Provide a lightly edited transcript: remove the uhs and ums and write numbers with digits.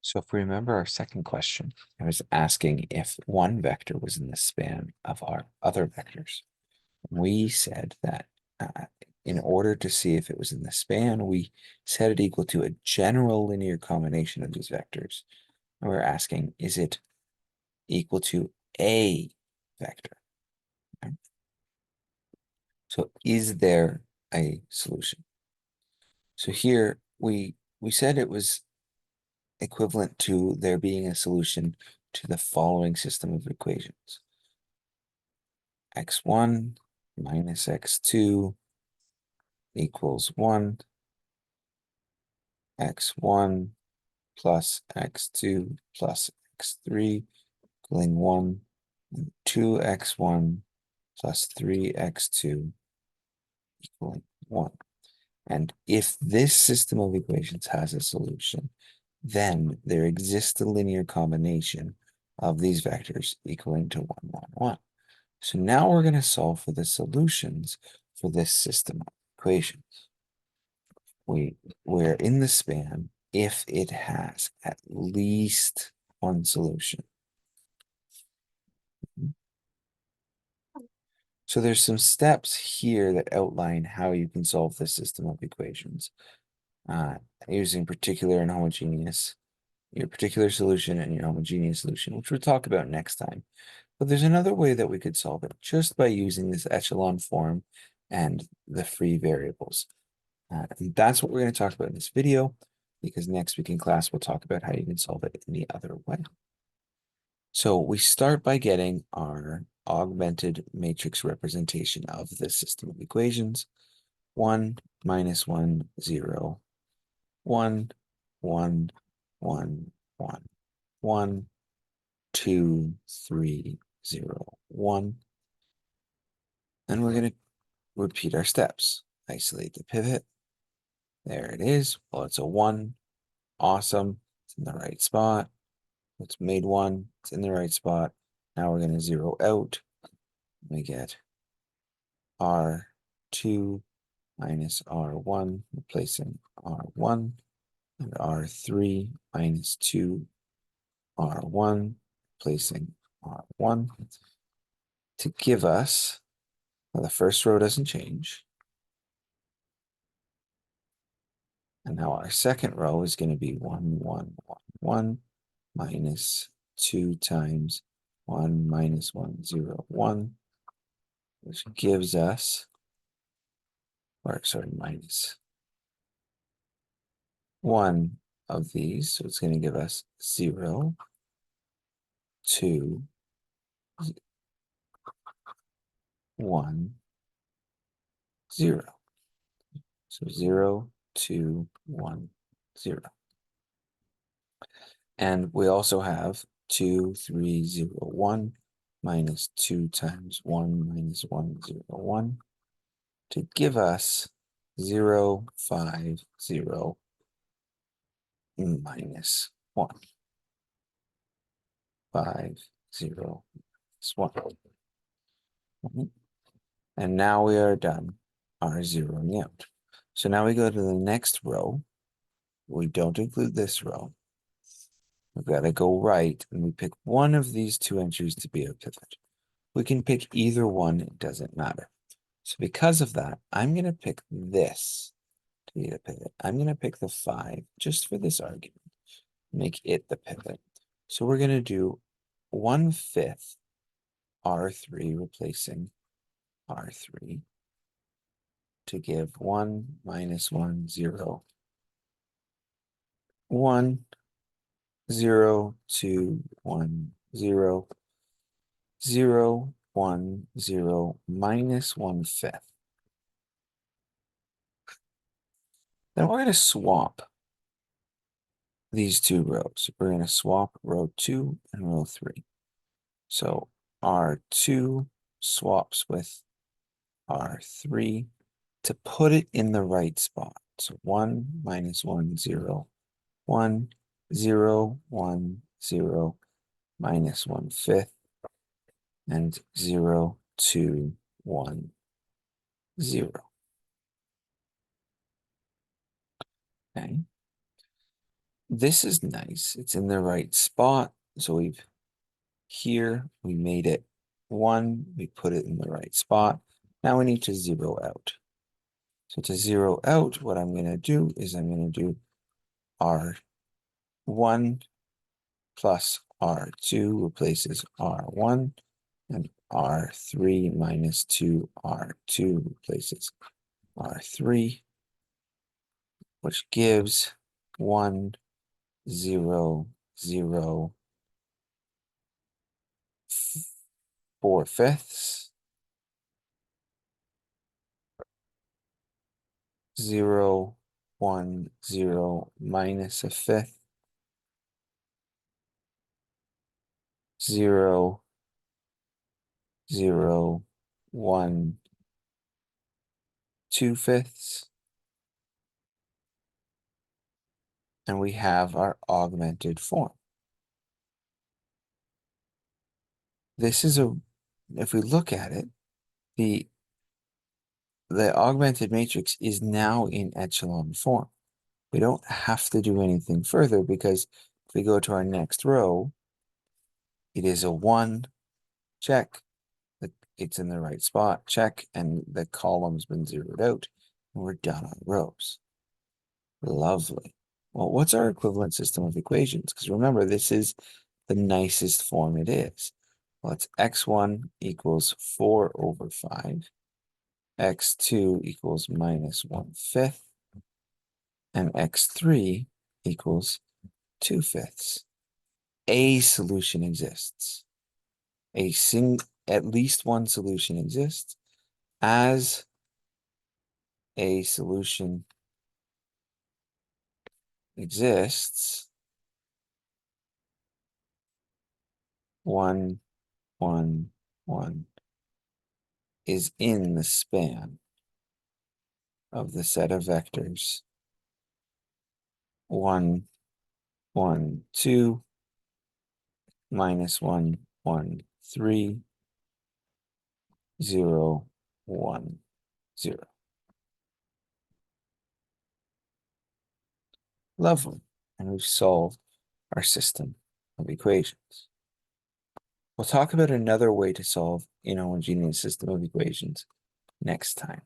So if we remember our second question, I was asking if one vector was in the span of our other vectors. We said that in order to see if it was in the span, we set it equal to a general linear combination of these vectors. And we're asking, is it equal to a vector? Okay. So is there a solution? So here we said it was equivalent to there being a solution to the following system of equations. X1 minus X2 equals 1. X1 plus X2 plus X3 equaling 1. And 2X1 plus 3X2 equaling 1. And if this system of equations has a solution, then there exists a linear combination of these vectors equaling to 1, 1, 1. So now we're going to solve for the solutions for this system of equations. We're in the span if it has at least one solution. So there's some steps here that outline how you can solve this system of equations using particular and homogeneous, your particular solution and your homogeneous solution, which we'll talk about next time. But there's another way that we could solve it just by using this echelon form and the free variables. And that's what we're going to talk about in this video, because next week in class, we'll talk about how you can solve it in the other way. So we start by getting our augmented matrix representation of this system of equations. 1, minus 1, 0, 1, 1, 1, 1, 1, 2, 3, 0, 1. And we're going to repeat our steps. Isolate the pivot. There it is. Well, it's a 1. Awesome. It's in the right spot. It's made 1. It's in the right spot. Now we're going to 0 out. We get R2 minus R1, replacing R1, and R3 minus 2 R1, replacing R1, to give us, well, the first row doesn't change. And now our second row is going to be 1, 1, 1, 1, minus 2 times 1 minus 1, 0, 1, which gives us, or sorry, minus 1 of these. So it's going to give us 0, 2, 1, 0. So 0, 2, 1, 0. And we also have 2, 3, 0, 1 minus 2 times 1 minus 1, 0, 1 to give us 0, 5, 0 minus 1. 5, 0, minus 1. And now we are done our zeroing out. So now we go to the next row. We don't include this row. We've got to go right, and we pick one of these two entries to be our pivot. We can pick either one, it doesn't matter. So because of that, I'm going to pick this to be the pivot. I'm going to pick the 5 just for this argument, make it the pivot. So we're going to do 1/5 R3 replacing R3 to give 1 minus 1, 0, 1, 0, 2, 1, 0, 0, 1, 0, minus 1/5. Then we're going to swap these two rows. We're going to swap row 2 and row 3. So R2 swaps with R3 to put it in the right spot. So 1 minus 1, 0, 1, 0, 1, 0, minus 1/5, and 0, 2, 1, 0. Okay. this is nice. It's in the right spot. So we made it 1, we put it in the right spot. Now we need to zero out. So to zero out, what I'm going to do is I'm going to do R1 plus R2 replaces R1, and R3 minus 2R2 replaces R3, which gives 1, 0, 0, 4/5, 0, 1, 0 minus a fifth, 0, 0, 1, 2/5, and we have our augmented form. This is if we look at it, the augmented matrix is now in echelon form. We don't have to do anything further because if we go to our next row, it is a 1, check, it's in the right spot, check, and the column's been zeroed out, and we're done on rows. Lovely. Well, what's our equivalent system of equations? Because remember, this is the nicest form it is. Well, it's x1 equals 4/5, x2 equals minus 1/5, and x3 equals 2/5. A solution exists. At least one solution exists. As a solution exists, 1, 1, 1 is in the span of the set of vectors 1, 1, 2, minus 1, 1, 3, 0, 1, 0. Lovely. And we've solved our system of equations. We'll talk about another way to solve an homogeneous system of equations next time.